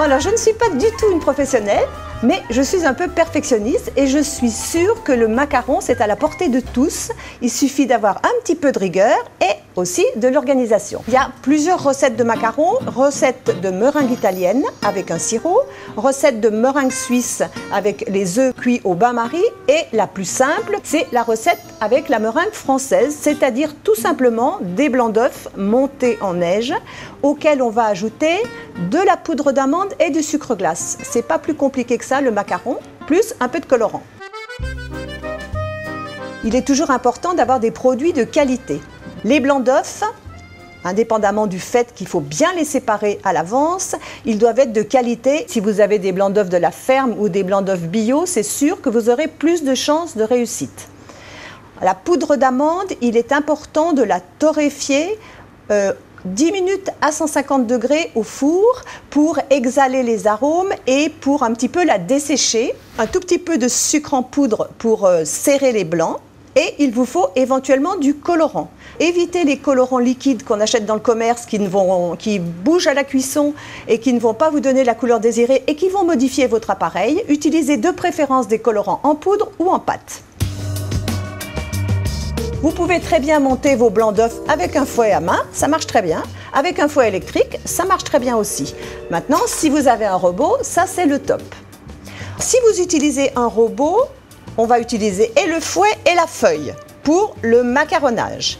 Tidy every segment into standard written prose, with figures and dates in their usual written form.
Bon, alors je ne suis pas du tout une professionnelle, mais je suis un peu perfectionniste et je suis sûre que le macaron, c'est à la portée de tous. Il suffit d'avoir un petit peu de rigueur et aussi de l'organisation. Il y a plusieurs recettes de macarons, recette de meringue italienne avec un sirop, recette de meringue suisse avec les œufs cuits au bain-marie et la plus simple, c'est la recette avec la meringue française, c'est-à-dire tout simplement des blancs d'œufs montés en neige auxquels on va ajouter de la poudre d'amande et du sucre glace. C'est pas plus compliqué que ça, le macaron, plus un peu de colorant. Il est toujours important d'avoir des produits de qualité. Les blancs d'œufs, indépendamment du fait qu'il faut bien les séparer à l'avance, ils doivent être de qualité. Si vous avez des blancs d'œufs de la ferme ou des blancs d'œufs bio, c'est sûr que vous aurez plus de chances de réussite. La poudre d'amande, il est important de la torréfier 10 minutes à 150 degrés au four pour exhaler les arômes et pour un petit peu la dessécher. Un tout petit peu de sucre en poudre pour serrer les blancs. Et il vous faut éventuellement du colorant. Évitez les colorants liquides qu'on achète dans le commerce qui bougent à la cuisson et qui ne vont pas vous donner la couleur désirée et qui vont modifier votre appareil. Utilisez de préférence des colorants en poudre ou en pâte. Vous pouvez très bien monter vos blancs d'œufs avec un fouet à main, ça marche très bien. Avec un fouet électrique, ça marche très bien aussi. Maintenant, si vous avez un robot, ça c'est le top. Si vous utilisez un robot, on va utiliser et le fouet et la feuille pour le macaronnage.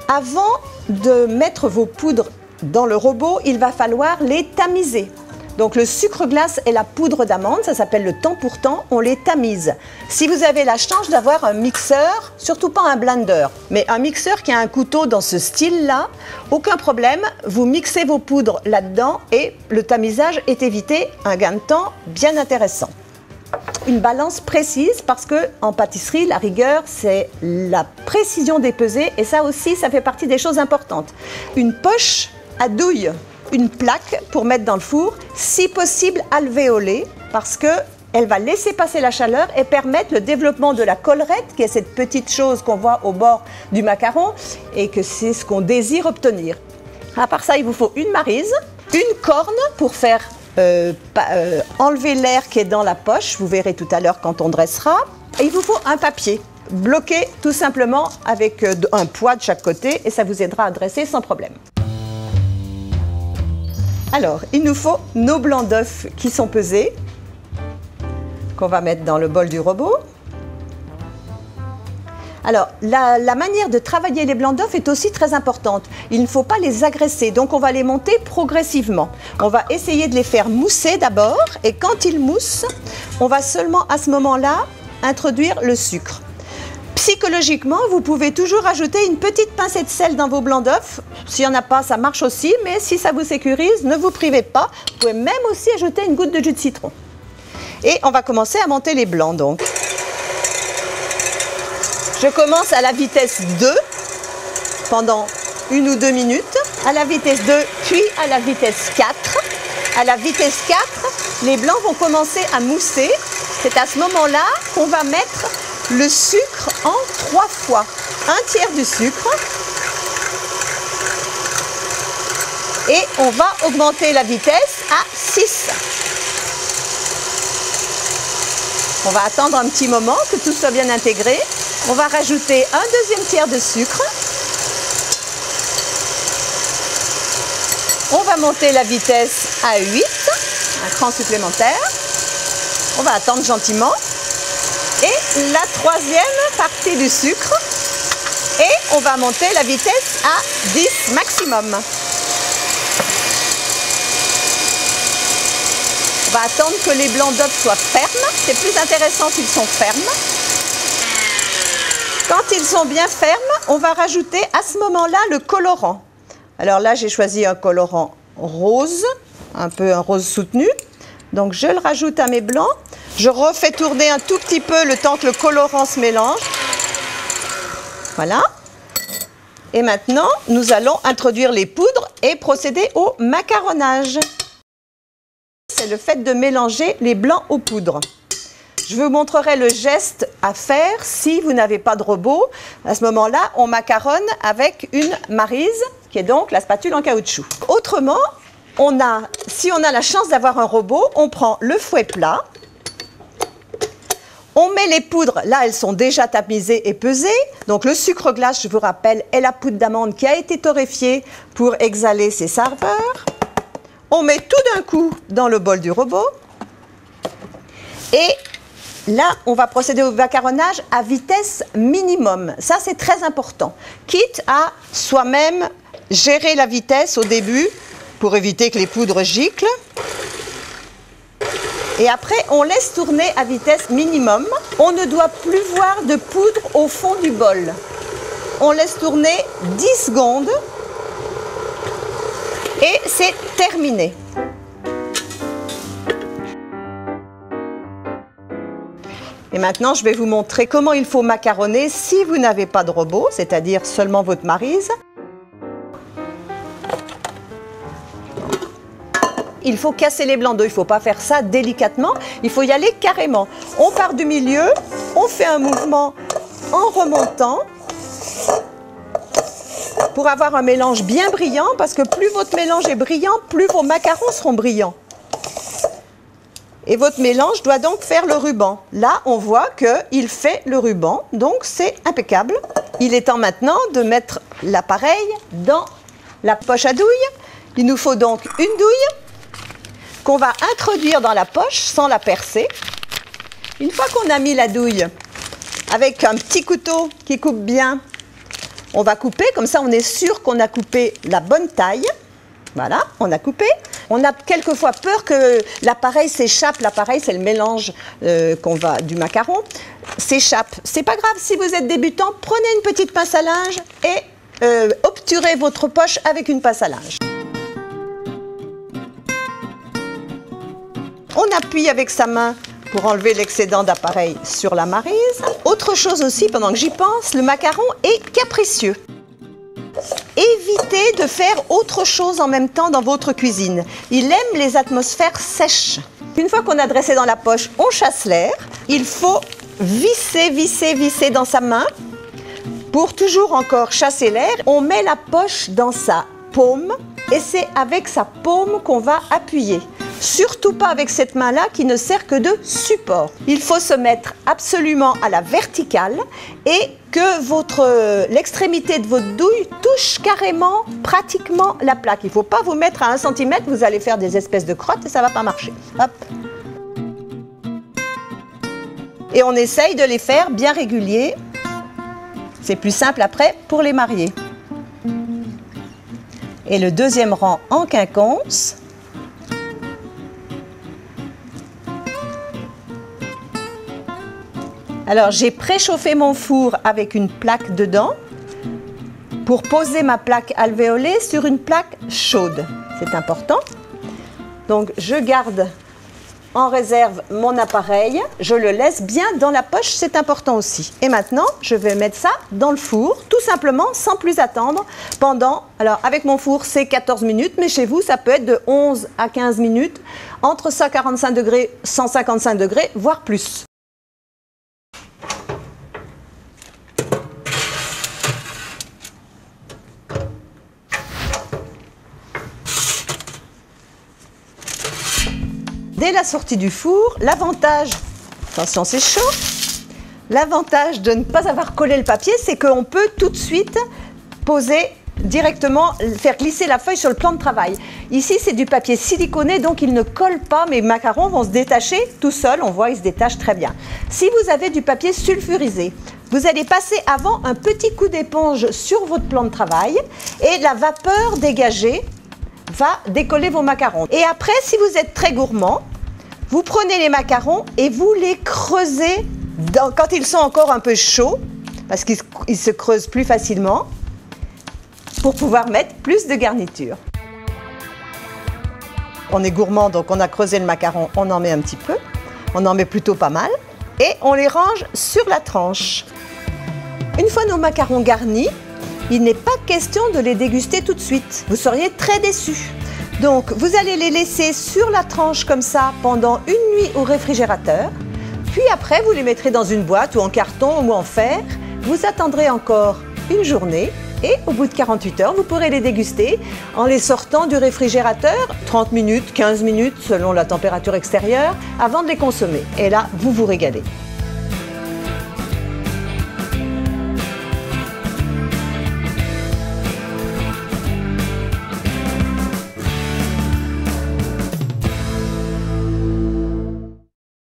Avant de mettre vos poudres dans le robot, il va falloir les tamiser. Donc le sucre glace et la poudre d'amande, ça s'appelle le temps pour temps, on les tamise. Si vous avez la chance d'avoir un mixeur, surtout pas un blender, mais un mixeur qui a un couteau dans ce style-là, aucun problème, vous mixez vos poudres là-dedans et le tamisage est évité, un gain de temps bien intéressant. Une balance précise parce que en pâtisserie, la rigueur, c'est la précision des pesées et ça aussi, ça fait partie des choses importantes. Une poche à douille, une plaque pour mettre dans le four, si possible alvéolée parce qu'elle va laisser passer la chaleur et permettre le développement de la collerette, qui est cette petite chose qu'on voit au bord du macaron et que c'est ce qu'on désire obtenir. À part ça, il vous faut une maryse, une corne pour faire enlever l'air qui est dans la poche, vous verrez tout à l'heure quand on dressera. Et il vous faut un papier bloqué tout simplement avec un poids de chaque côté et ça vous aidera à dresser sans problème. Alors, il nous faut nos blancs d'œufs qui sont pesés, qu'on va mettre dans le bol du robot. Alors, la manière de travailler les blancs d'œufs est aussi très importante. Il ne faut pas les agresser, donc on va les monter progressivement. On va essayer de les faire mousser d'abord, et quand ils moussent, on va seulement à ce moment-là introduire le sucre. Psychologiquement, vous pouvez toujours ajouter une petite pincée de sel dans vos blancs d'œufs. S'il n'y en a pas, ça marche aussi, mais si ça vous sécurise, ne vous privez pas. Vous pouvez même aussi ajouter une goutte de jus de citron. Et on va commencer à monter les blancs donc. Je commence à la vitesse 2 pendant 1 ou 2 minutes. À la vitesse 2, puis à la vitesse 4. À la vitesse 4, les blancs vont commencer à mousser. C'est à ce moment-là qu'on va mettre le sucre en 3 fois. 1/3 du sucre. Et on va augmenter la vitesse à 6. On va attendre un petit moment que tout soit bien intégré. On va rajouter un 2e tiers de sucre. On va monter la vitesse à 8, un cran supplémentaire. On va attendre gentiment. Et la 3e partie du sucre. Et on va monter la vitesse à 10 maximum. On va attendre que les blancs d'œufs soient fermes. C'est plus intéressant s'ils sont fermes. Quand ils sont bien fermes, on va rajouter à ce moment-là le colorant. Alors là, j'ai choisi un colorant rose, un peu un rose soutenu. Donc je le rajoute à mes blancs. Je refais tourner un tout petit peu le temps que le colorant se mélange. Voilà. Et maintenant, nous allons introduire les poudres et procéder au macaronnage. C'est le fait de mélanger les blancs aux poudres. Je vous montrerai le geste à faire si vous n'avez pas de robot. À ce moment-là, on macaronne avec une maryse, qui est donc la spatule en caoutchouc. Autrement, si on a la chance d'avoir un robot, on prend le fouet plat, on met les poudres, là elles sont déjà tamisées et pesées, donc le sucre glace, je vous rappelle, est la poudre d'amande qui a été torréfiée pour exhaler ses saveurs. On met tout d'un coup dans le bol du robot et là, on va procéder au macaronnage à vitesse minimum. Ça, c'est très important. Quitte à soi-même gérer la vitesse au début pour éviter que les poudres giclent. Et après, on laisse tourner à vitesse minimum. On ne doit plus voir de poudre au fond du bol. On laisse tourner 10 secondes et c'est terminé. Et maintenant, je vais vous montrer comment il faut macaronner si vous n'avez pas de robot, c'est-à-dire seulement votre maryse. Il faut casser les blancs d'œufs, il ne faut pas faire ça délicatement, il faut y aller carrément. On part du milieu, on fait un mouvement en remontant pour avoir un mélange bien brillant, parce que plus votre mélange est brillant, plus vos macarons seront brillants. Et votre mélange doit donc faire le ruban. Là, on voit qu'il fait le ruban, donc c'est impeccable. Il est temps maintenant de mettre l'appareil dans la poche à douille. Il nous faut donc une douille qu'on va introduire dans la poche sans la percer. Une fois qu'on a mis la douille avec un petit couteau qui coupe bien, on va couper, comme ça on est sûr qu'on a coupé la bonne taille. Voilà, on a coupé. On a quelquefois peur que l'appareil s'échappe. L'appareil, c'est le mélange du macaron. S'échappe. C'est pas grave, si vous êtes débutant, prenez une petite pince à linge et obturez votre poche avec une pince à linge. On appuie avec sa main pour enlever l'excédent d'appareil sur la maryse. Autre chose aussi, pendant que j'y pense, le macaron est capricieux. Évitez de faire autre chose en même temps dans votre cuisine. Il aime les atmosphères sèches. Une fois qu'on a dressé dans la poche, on chasse l'air. Il faut visser, visser, visser dans sa main pour toujours encore chasser l'air. On met la poche dans sa paume et c'est avec sa paume qu'on va appuyer. Surtout pas avec cette main-là qui ne sert que de support. Il faut se mettre absolument à la verticale et que l'extrémité de votre douille touche carrément, pratiquement la plaque. Il ne faut pas vous mettre à 1 cm, vous allez faire des espèces de crottes et ça ne va pas marcher. Hop. Et on essaye de les faire bien réguliers. C'est plus simple après pour les marier. Et le deuxième rang en quinconce. Alors, j'ai préchauffé mon four avec une plaque dedans pour poser ma plaque alvéolée sur une plaque chaude. C'est important. Donc, je garde en réserve mon appareil. Je le laisse bien dans la poche, c'est important aussi. Et maintenant, je vais mettre ça dans le four, tout simplement, sans plus attendre, pendant... Alors, avec mon four, c'est 14 minutes, mais chez vous, ça peut être de 11 à 15 minutes, entre 145 degrés, 155 degrés, voire plus. Dès la sortie du four, l'avantage, attention c'est chaud, l'avantage de ne pas avoir collé le papier, c'est qu'on peut tout de suite poser directement, faire glisser la feuille sur le plan de travail. Ici c'est du papier siliconé, donc il ne colle pas, mes macarons vont se détacher tout seuls, on voit ils se détachent très bien. Si vous avez du papier sulfurisé, vous allez passer avant un petit coup d'éponge sur votre plan de travail et la vapeur dégagée va décoller vos macarons. Et après, si vous êtes très gourmand, vous prenez les macarons et vous les creusez quand ils sont encore un peu chauds, parce qu'ils se creusent plus facilement, pour pouvoir mettre plus de garniture. On est gourmand, donc on a creusé le macaron, on en met un petit peu, on en met plutôt pas mal, et on les range sur la tranche. Une fois nos macarons garnis, il n'est pas question de les déguster tout de suite. Vous seriez très déçus. Donc, vous allez les laisser sur la tranche comme ça pendant une nuit au réfrigérateur. Puis après, vous les mettrez dans une boîte ou en carton ou en fer. Vous attendrez encore une journée Et au bout de 48 heures, vous pourrez les déguster en les sortant du réfrigérateur 30 minutes, 15 minutes selon la température extérieure avant de les consommer. Et là, vous vous régalez.